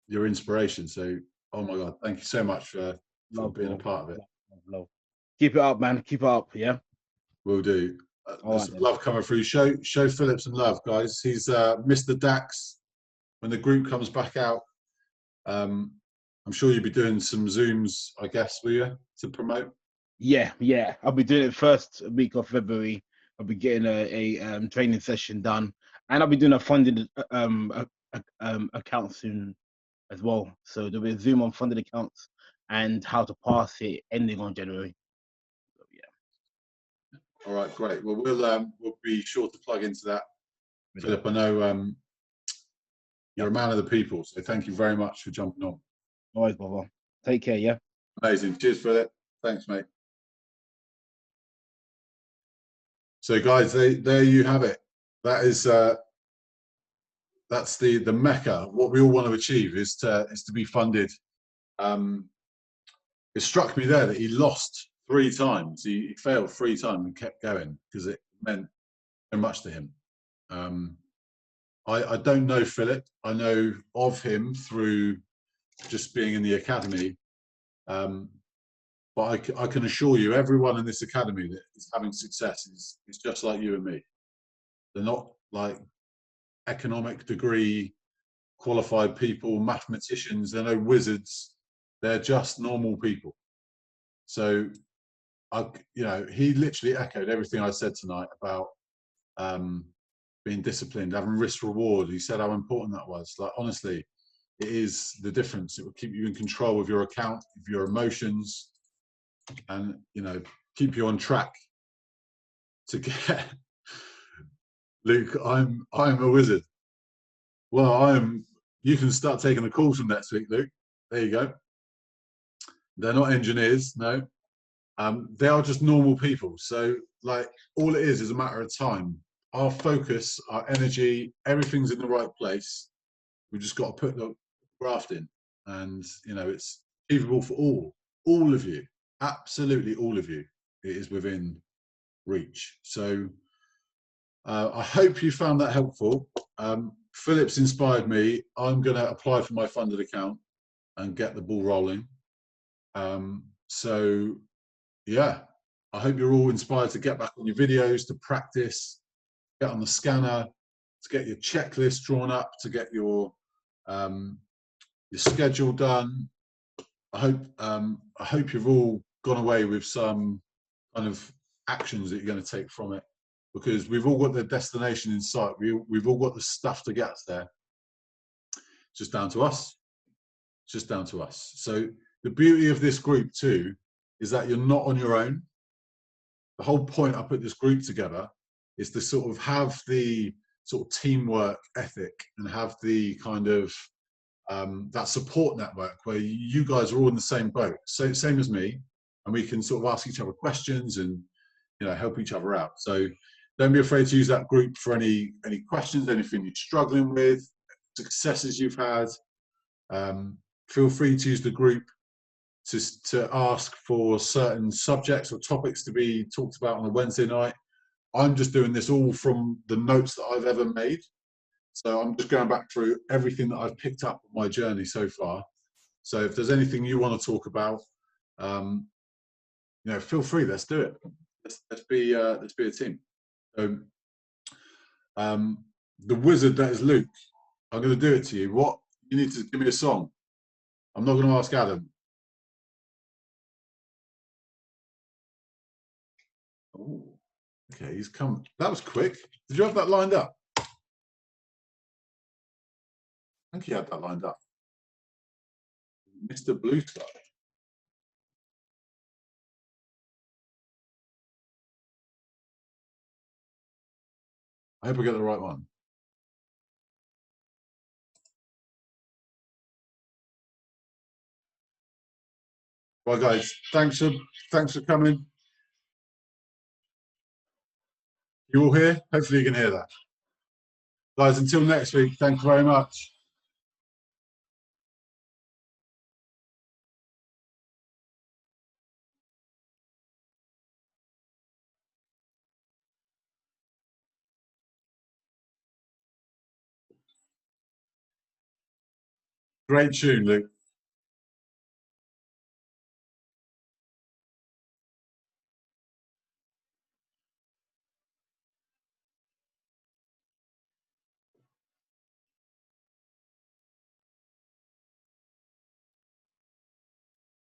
your inspiration. So, oh my God, thank you so much for Love, being a bro. part of it. Love. Keep it up, man. Keep it up. Yeah. We'll do. All There's right some then. love coming through. Show Philip some love, guys. He's Mr. Dax. When the group comes back out, I'm sure you'll be doing some Zooms, I guess, will you, to promote? Yeah. I'll be doing it first week of February. I'll be getting a training session done, and I'll be doing a funded account soon as well. So there'll be a Zoom on funded accounts and how to pass it ending on January. So, yeah. All right, great. Well, we'll be sure to plug into that, Brilliant. Philip. I know you're Yeah. a man of the people, so thank you very much for jumping on. Always, brother. Take care. Yeah. Amazing. Cheers, Philip. Thanks, mate. So, guys, there you have it. That is that's the mecca. What we all want to achieve is to be funded. It struck me there that he lost 3 times. He failed 3 times and kept going because it meant so much to him. I don't know Philip. I know of him through just being in the academy. But I can assure you, everyone in this academy that is having success is just like you and me. They're not like economic degree qualified people, mathematicians. They're no wizards. They're just normal people. So, he literally echoed everything I said tonight about being disciplined, having risk reward. He said how important that was. Like, honestly, it is the difference. It will keep you in control of your account, of your emotions, and keep you on track to get Luke, I'm a wizard. Well, you can start taking the calls from next week, Luke. There you go. They're not engineers, no. They are just normal people. So, like, all it is a matter of time. Our focus, our energy, everything's in the right place. We've just got to put the graft in, and it's achievable for all of you, absolutely all of you. It is within reach. So, I hope you found that helpful. Philip's inspired me. I'm going to apply for my funded account and get the ball rolling. So, yeah, I hope you're all inspired to get back on your videos, to practice, get on the scanner, to get your checklist drawn up, to get your schedule done. I hope you've all gone away with some kind of actions that you're going to take from it, because we've all got the destination in sight. We've all got the stuff to get us there. It's just down to us. It's just down to us. So the beauty of this group too is that you're not on your own. The whole point I put this group together is to sort of have the sort of teamwork ethic and have the kind of that support network where you guys are all in the same boat, same as me, and we can sort of ask each other questions and help each other out. So don't be afraid to use that group for any questions, anything you're struggling with, successes you've had. Feel free to use the group to ask for certain subjects or topics to be talked about on a Wednesday night. I'm just doing this all from the notes that I've ever made. So I'm just going back through everything that I've picked up on my journey so far. So if there's anything you want to talk about, feel free. Let's do it. Let's be a team. So, the wizard that is Luke, I'm going to do it to you. What you need to give me a song. I'm not going to ask Adam. Oh, okay, he's come. That was quick. Did you have that lined up? I think he had that lined up. Mr. Blue Sky. I hope I get the right one. Well, guys, thanks for coming. You all here? Hopefully you can hear that. Guys, until next week, thank you very much. Great tune, Luke.